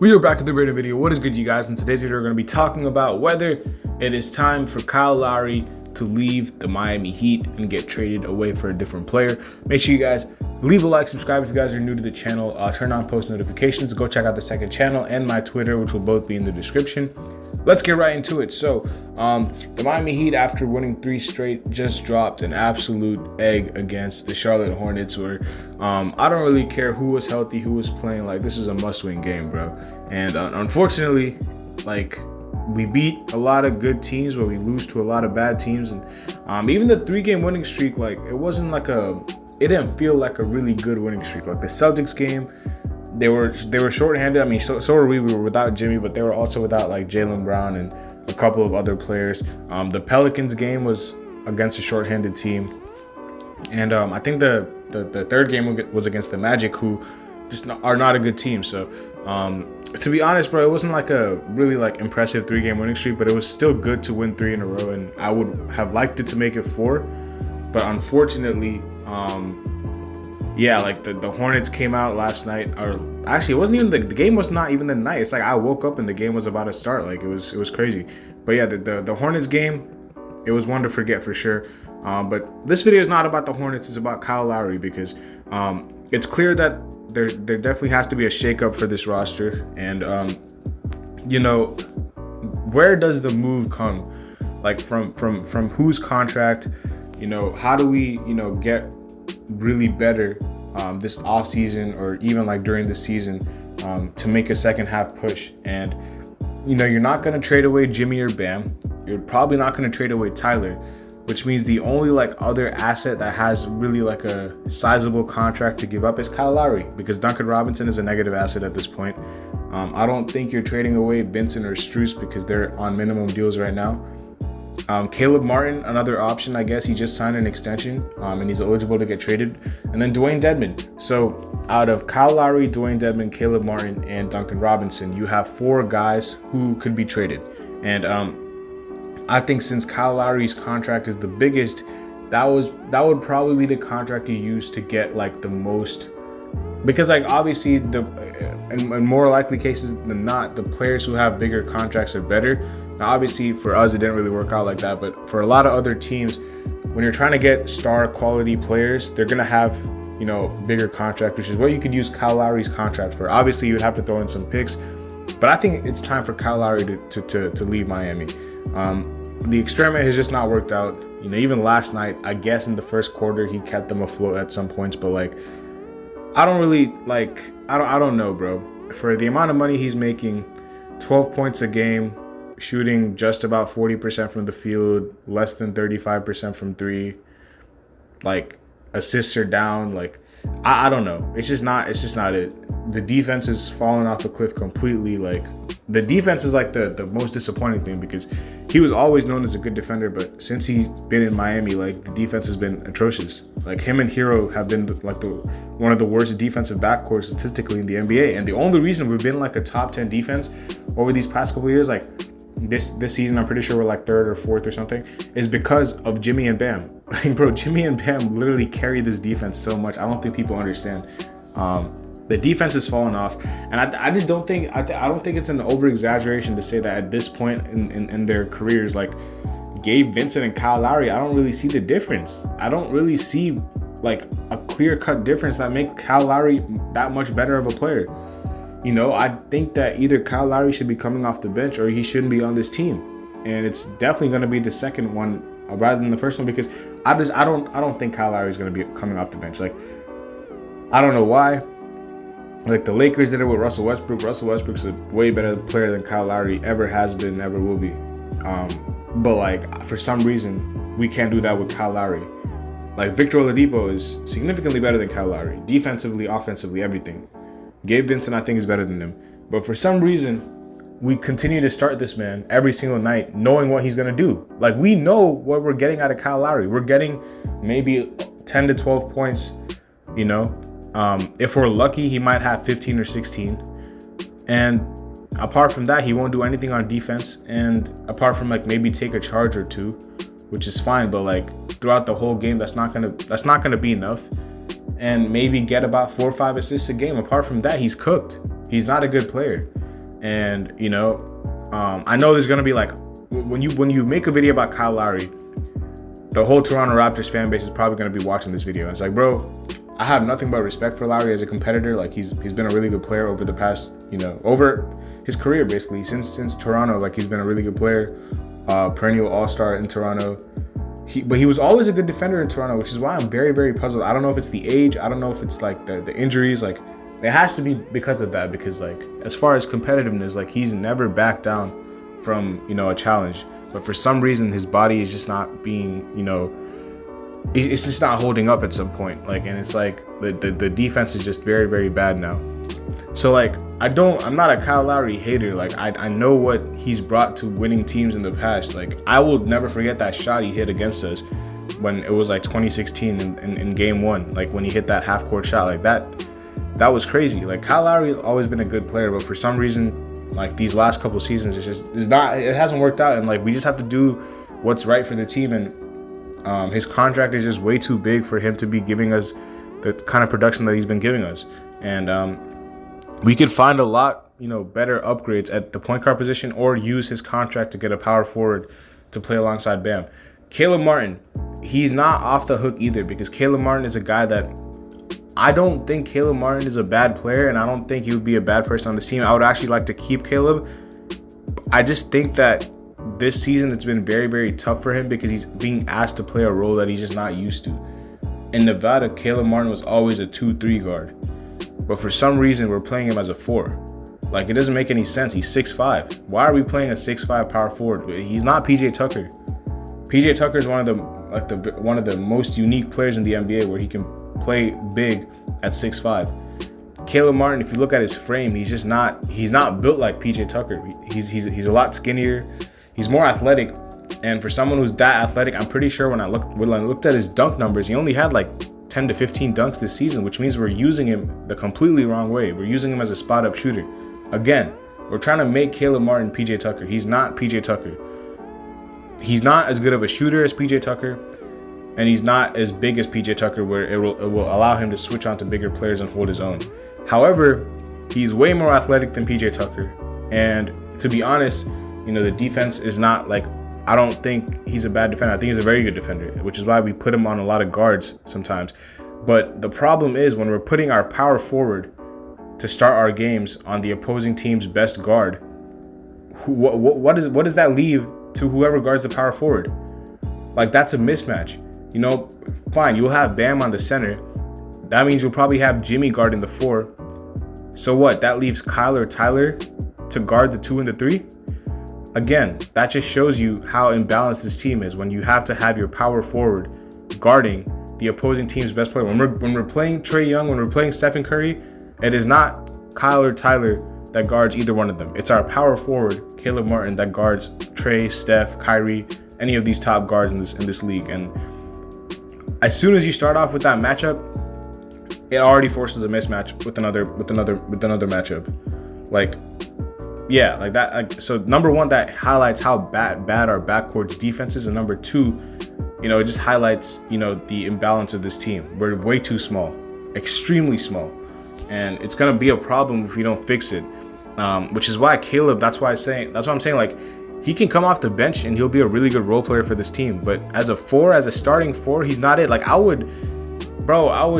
We are back with the brand video. What is good, you guys? In today's video, we're going to be talking about whether it is time for Kyle Lowry to leave the Miami Heat and get traded away for a different player. Make sure you guys leave a like, subscribe if you guys are new to the channel, turn on post notifications, go check out the second channel and my Twitter, which will both be in the description. Let's get right into it. So the Miami Heat, after winning 3 straight, just dropped an absolute egg against the Charlotte Hornets, where I don't really care who was healthy, who was playing. Like, this is a must-win game, bro. And unfortunately, like, we beat a lot of good teams, but we lose to a lot of bad teams. And even the 3-game winning streak, like, it didn't feel like a really good winning streak. Like the Celtics game, they were shorthanded. I mean, so were we. We were without Jimmy, but they were also without like Jaylen Brown and a couple of other players. The Pelicans game was against a shorthanded team, and I think the third game was against the Magic, who just are not a good team. So to be honest, bro, it wasn't like a really like impressive 3-game winning streak, but it was still good to win 3 in a row, and I would have liked it to make it 4, but unfortunately, yeah, like the Hornets came out last night, or actually it wasn't even the game was not even the night. It's like I woke up and the game was about to start. Like it was crazy. But yeah, the Hornets game, it was one to forget for sure. But this video is not about the Hornets, it's about Kyle Lowry, because it's clear that there definitely has to be a shakeup for this roster. And you know, where does the move come? Like from whose contract? You know, how do we, you know, get really better this off season, or even like during the season, to make a second half push? And you know, you're not going to trade away Jimmy or Bam. You're probably not going to trade away Tyler, which means the only like other asset that has really like a sizable contract to give up is Kyle Lowry, because Duncan Robinson is a negative asset at this point. I don't think you're trading away Vincent or Strus because they're on minimum deals right now. Caleb Martin, another option, I guess. He just signed an extension, and he's eligible to get traded. And then Dwayne Dedmon. So out of Kyle Lowry, Dwayne Dedmon, Caleb Martin, and Duncan Robinson, you have 4 guys who could be traded. And I think since Kyle Lowry's contract is the biggest, that would probably be the contract you use to get like the most. Because like obviously in more likely cases than not, the players who have bigger contracts are better. Now obviously for us it didn't really work out like that, but for a lot of other teams, when you're trying to get star quality players, they're gonna have, you know, bigger contract, which is what you could use Kyle Lowry's contract for. Obviously you'd have to throw in some picks, but I think it's time for Kyle Lowry to leave Miami. The experiment has just not worked out. You know, even last night, I guess in the first quarter he kept them afloat at some points, but like I don't really like, I don't know, bro. For the amount of money he's making, 12 points a game, shooting just about 40% from the field, less than 35% from 3, like assists are down, like I don't know. It's just not it. The defense is falling off a cliff completely. Like the defense is like the most disappointing thing, because he was always known as a good defender, but since he's been in Miami, like the defense has been atrocious. Like him and Hero have been like one of the worst defensive backcourts statistically in the NBA. And the only reason we've been like a top 10 defense over these past couple of years, like this season, I'm pretty sure we're like 3rd or 4th or something, is because of Jimmy and Bam. Like, bro, Jimmy and Bam literally carry this defense so much. I don't think people understand. The defense is falling off, and I just don't think I don't think it's an over exaggeration to say that at this point in their careers, like Gabe Vincent and Kyle Lowry, I don't really see the difference. I don't really see like a clear-cut difference that makes Kyle Lowry that much better of a player. You know, I think that either Kyle Lowry should be coming off the bench or he shouldn't be on this team, and it's definitely going to be the second one rather than the first one, because I don't think Kyle Lowry is going to be coming off the bench. Like, I don't know why. Like the Lakers did it with Russell Westbrook. Russell Westbrook's a way better player than Kyle Lowry ever has been, ever will be. But like for some reason we can't do that with Kyle Lowry. Like Victor Oladipo is significantly better than Kyle Lowry, defensively, offensively, everything. Gabe Vincent, I think, is better than him. But for some reason, we continue to start this man every single night, knowing what he's gonna do. Like we know what we're getting out of Kyle Lowry. We're getting maybe 10 to 12 points, you know. If we're lucky, he might have 15 or 16. And apart from that, he won't do anything on defense. And apart from like maybe take a charge or 2, which is fine, but like throughout the whole game, that's not gonna be enough. And maybe get about 4 or 5 assists a game. Apart from that, he's cooked. He's not a good player. And I know there's gonna be like, when you make a video about Kyle Lowry, the whole Toronto Raptors fan base is probably gonna be watching this video. And it's like, bro, I have nothing but respect for Lowry as a competitor. Like he's been a really good player over the past, over his career basically since Toronto. Like he's been a really good player, perennial all-star in Toronto. But he was always a good defender in Toronto, which is why I'm very, very puzzled. I don't know if it's the age. I don't know if it's like the injuries. Like it has to be because of that. Because like as far as competitiveness, like he's never backed down from a challenge. But for some reason, his body is just not being it's just not holding up at some point. Like, and it's like the defense is just very, very bad now. So like I'm not a Kyle Lowry hater. Like I know what he's brought to winning teams in the past. Like I will never forget that shot he hit against us when it was like 2016 in game 1. Like when he hit that half court shot, like that was crazy. Like Kyle Lowry has always been a good player, but for some reason, like these last couple seasons, it hasn't worked out. And like we just have to do what's right for the team. And his contract is just way too big for him to be giving us the kind of production that he's been giving us. And we could find a lot, better upgrades at the point guard position, or use his contract to get a power forward to play alongside Bam. Caleb Martin, he's not off the hook either, because Caleb Martin is a guy that I don't think Caleb Martin is a bad player, and I don't think he would be a bad person on this team. I would actually like to keep Caleb. I just think that this season it's been very, very tough for him because he's being asked to play a role that he's just not used to. In Nevada, Caleb Martin was always a 2-3 guard. But for some reason, we're playing him as a 4. Like, it doesn't make any sense. He's 6'5". Why are we playing a 6'5" power forward? He's not PJ Tucker. PJ Tucker is one of the most unique players in the NBA where he can play big at 6'5". Caleb Martin, if you look at his frame, he's not built like PJ Tucker. He's a lot skinnier. He's more athletic. And for someone who's that athletic, I'm pretty sure when I looked at his dunk numbers, he only had like 10 to 15 dunks this season, which means we're using him the completely wrong way. We're using him as a spot-up shooter. Again, we're trying to make Caleb Martin PJ Tucker. He's not PJ Tucker. He's not as good of a shooter as PJ Tucker, and he's not as big as PJ Tucker, where it will allow him to switch on to bigger players and hold his own. However, he's way more athletic than PJ Tucker. And to be honest, the defense is not like, I don't think he's a bad defender. I think he's a very good defender, which is why we put him on a lot of guards sometimes. But the problem is when we're putting our power forward to start our games on the opposing team's best guard, what does that leave to whoever guards the power forward? Like, that's a mismatch. Fine, you'll have Bam on the center. That means you'll probably have Jimmy guarding the 4. So what? That leaves Kyle or Tyler to guard the 2 and the 3? Again, that just shows you how imbalanced this team is when you have to have your power forward guarding the opposing team's best player. When we're playing Trae Young, when we're playing Stephen Curry, it is not Kyle or Tyler that guards either one of them. It's our power forward, Caleb Martin, that guards Trae, Steph, Kyrie, any of these top guards in this league. And as soon as you start off with that matchup, it already forces a mismatch with another matchup. Like, yeah, like that. So number one, that highlights how bad our backcourt's defense is, and number two, it just highlights the imbalance of this team. We're way too small, extremely small, and it's gonna be a problem if we don't fix it. Which is why Caleb. That's why I'm saying like he can come off the bench and he'll be a really good role player for this team. But as a starting 4, he's not it. Like I would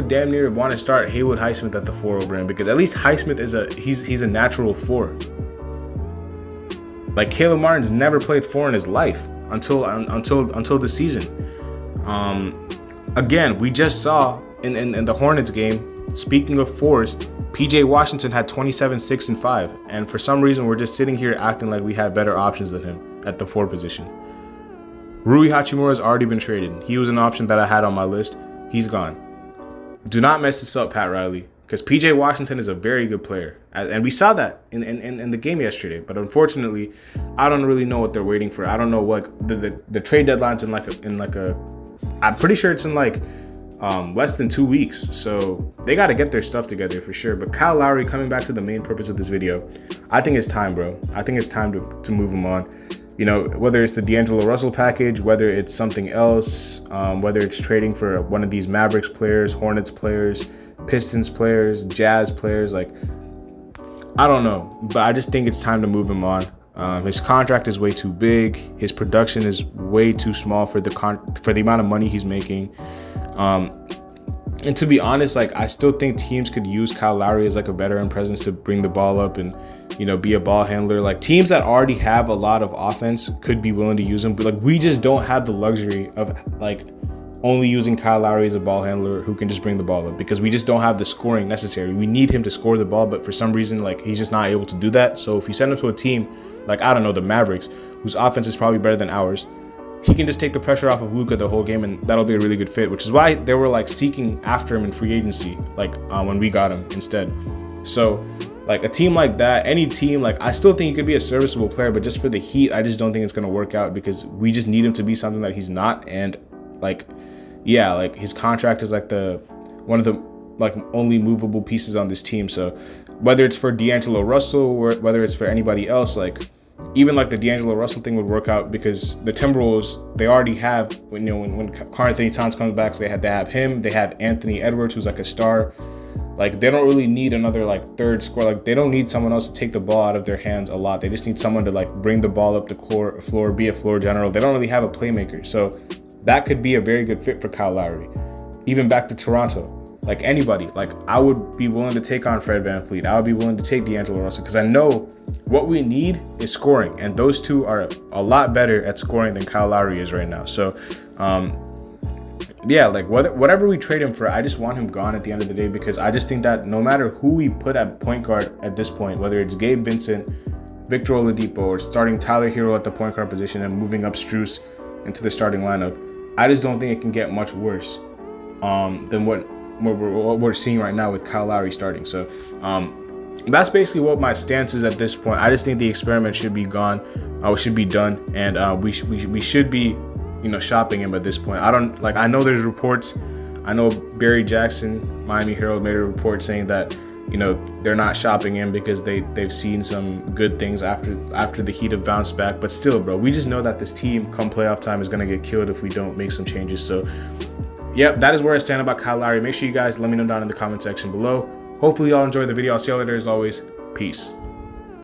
damn near want to start Haywood Highsmith at the 4 over him, because at least Highsmith he's a natural 4. Like Caleb Martin's never played 4 in his life until this season. Again, we just saw in the Hornets game, speaking of 4s, PJ Washington had 27, 6, and 5. And for some reason, we're just sitting here acting like we had better options than him at the 4 position. Rui Hachimura has already been traded. He was an option that I had on my list. He's gone. Do not mess this up, Pat Riley, because PJ Washington is a very good player. And we saw that in the game yesterday. But unfortunately, I don't really know what they're waiting for. I don't know what the trade deadline's I'm pretty sure it's in less than 2 weeks. So they got to get their stuff together for sure. But Kyle Lowry, coming back to the main purpose of this video, I think it's time, bro. I think it's time to move him on. Whether it's the D'Angelo Russell package, whether it's something else, whether it's trading for one of these Mavericks players, Hornets players, Pistons players, Jazz players, like I don't know, but I just think it's time to move him on. His contract is way too big. His production is way too small for the amount of money he's making. And to be honest, like, I still think teams could use Kyle Lowry as like a veteran presence to bring the ball up and, you know, be a ball handler. Like, teams that already have a lot of offense could be willing to use him, but like, we just don't have the luxury of like only using Kyle Lowry as a ball handler who can just bring the ball up, because we just don't have the scoring necessary. We need him to score the ball, but for some reason, like, he's just not able to do that. So if you send him to a team like, I don't know, the Mavericks, whose offense is probably better than ours, he can just take the pressure off of Luka the whole game, and that'll be a really good fit, which is why they were like seeking after him in free agency, like when we got him instead. So like a team like that, any team, like, I still think he could be a serviceable player, but just for the Heat, I just don't think it's going to work out, because we just need him to be something that he's not. And like, yeah, like, his contract is like one of the like only movable pieces on this team. So whether it's for D'Angelo Russell or whether it's for anybody else, like, even like the D'Angelo Russell thing would work out, because the Timberwolves, they already have, when Karl Anthony Towns comes back, so they have him, they have Anthony Edwards, who's like a star. Like, they don't really need another like third scorer. Like, they don't need someone else to take the ball out of their hands a lot. They just need someone to like bring the ball up the floor, be a floor general. They don't really have a playmaker. So that could be a very good fit for Kyle Lowry. Even back to Toronto, like, anybody, like, I would be willing to take on Fred VanVleet. I would be willing to take D'Angelo Russell, because I know what we need is scoring, and those two are a lot better at scoring than Kyle Lowry is right now. So yeah, like, whatever we trade him for, I just want him gone at the end of the day, because I just think that no matter who we put at point guard at this point, whether it's Gabe Vincent, Victor Oladipo, or starting Tyler Hero at the point guard position and moving up Strus into the starting lineup, I just don't think it can get much worse than what we're seeing right now with Kyle Lowry starting. So that's basically what my stance is at this point. I just think the experiment should be gone, should be done, and we should be, you know, shopping him at this point. I know there's reports. I know Barry Jackson, Miami Herald, made a report saying that, you know, they're not shopping him because they've seen some good things after the Heat have bounced back. But still, bro, we just know that this team come playoff time is gonna get killed if we don't make some changes. So yep, that is where I stand about Kyle Lowry. Make sure you guys let me know down in the comment section below. Hopefully y'all enjoyed the video. I'll see y'all later as always. Peace.